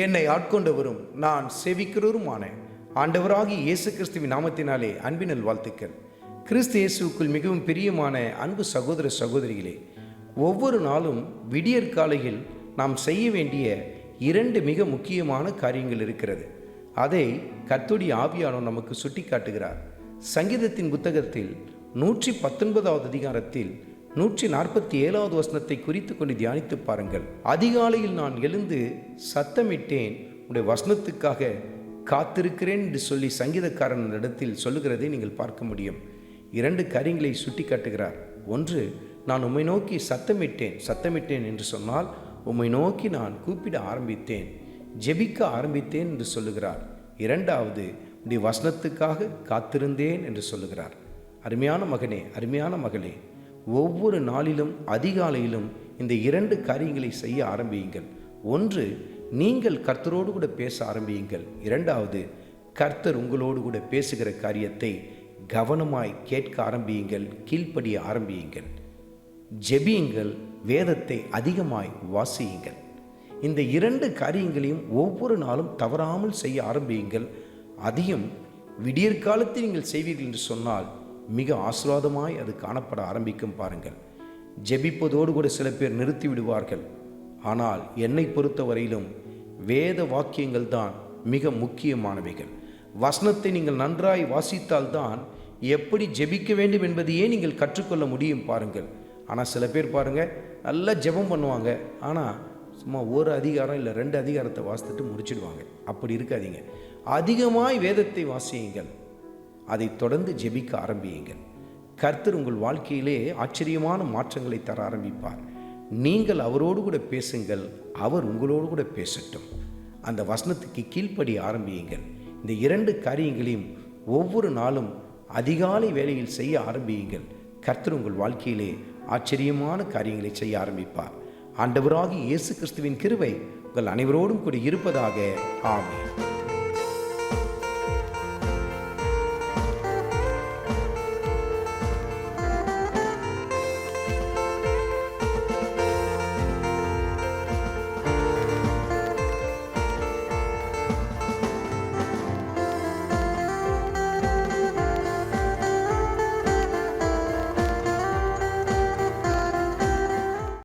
என்னை ஆட்கொண்டவரும் நான் சேவிக்கிறவருமான ஆண்டவராகிய இயேசு கிறிஸ்துவின் நாமத்தினாலே அன்பினல் வாழ்த்துக்கள். கிறிஸ்து இயேசுக்குள் மிகவும் பிரியமான அன்பு சகோதர சகோதரிகளே, ஒவ்வொரு நாளும் விடியற் காலையில் நாம் செய்ய வேண்டிய 2 மிக முக்கியமான காரியங்கள் இருக்கிறது. அதை கர்த்தருடைய ஆவியானவர் நமக்கு சுட்டி காட்டுகிறார். சங்கீதத்தின் புத்தகத்தில் 119வது அதிகாரத்தில் 147வது வசனத்தை குறித்து கொண்டு தியானித்து பாருங்கள். அதிகாலையில் நான் எழுந்து சத்தமிட்டேன், உடைய வசனத்துக்காக காத்திருக்கிறேன் என்று சொல்லி சங்கீதக்காரன் இடத்தில் சொல்லுகிறதை நீங்கள் பார்க்க முடியும். 2 காரியங்களை சுட்டி காட்டுகிறார். ஒன்று, நான் உம்மை நோக்கி சத்தமிட்டேன் என்று சொன்னால் உம்மை நோக்கி நான் கூப்பிட ஆரம்பித்தேன், ஜெபிக்க ஆரம்பித்தேன் என்று சொல்லுகிறார். 2வது, உடைய வசனத்துக்காக காத்திருந்தேன் என்று சொல்லுகிறார். அருமையான மகனே, அருமையான மகளே, ஒவ்வொரு நாளிலும் அதிகாலையிலும் இந்த 2 காரியங்களை செய்ய ஆரம்பியுங்கள். ஒன்று, நீங்கள் கர்த்தரோடு கூட பேச ஆரம்பியுங்கள். 2வது, கர்த்தர் உங்களோடு கூட பேசுகிற காரியத்தை கவனமாய் கேட்க ஆரம்பியுங்கள், கீழ்ப்படிய ஆரம்பியுங்கள், ஜெபியுங்கள், வேதத்தை அதிகமாய் வாசியுங்கள். இந்த 2 காரியங்களையும் ஒவ்வொரு நாளும் தவறாமல் செய்ய ஆரம்பியுங்கள். அதையும் விடியற்காலத்தில் நீங்கள் செய்வீர்கள் என்று சொன்னால் மிக ஆசீர்வாதமாய் அது காணப்பட ஆரம்பிக்கும். பாருங்கள், ஜெபிப்பதோடு கூட சில பேர் நிறுத்தி விடுவார்கள். ஆனால் என்னை பொறுத்தவரையிலும் வேத வாக்கியங்கள் தான் மிக முக்கியமானவைகள். வசனத்தை நீங்கள் நன்றாய் வாசித்தால்தான் எப்படி ஜெபிக்க வேண்டும் என்பதையே நீங்கள் கற்றுக்கொள்ள முடியும். பாருங்கள், ஆனால் சில பேர் பாருங்கள், நல்லா ஜெபம் பண்ணுவாங்க, ஆனால் சும்மா ஒரு அதிகாரம் இல்லை 2 அதிகாரத்தை வாசித்துட்டு முடிச்சிடுவாங்க. அப்படி இருக்காதீங்க. அதிகமாய் வேதத்தை வாசியுங்கள், அதை தொடர்ந்து ஜெபிக்க ஆரம்பியுங்கள். கர்த்தர் உங்கள் வாழ்க்கையிலே ஆச்சரியமான மாற்றங்களை தர ஆரம்பிப்பார். நீங்கள் அவரோடு கூட பேசுங்கள், அவர் உங்களோடு கூட பேசட்டும். அந்த வசனத்துக்கு கீழ்ப்படி ஆரம்பியுங்கள். இந்த 2 காரியங்களையும் ஒவ்வொரு நாளும் அதிகாலை வேளையில் செய்ய ஆரம்பியுங்கள். கர்த்தர் உங்கள் வாழ்க்கையிலே ஆச்சரியமான காரியங்களை செய்ய ஆரம்பிப்பார். ஆண்டவராகிய இயேசு கிறிஸ்துவின் கிருபை உங்கள் அனைவரோடும் கூட இருப்பதாக. ஆமென்.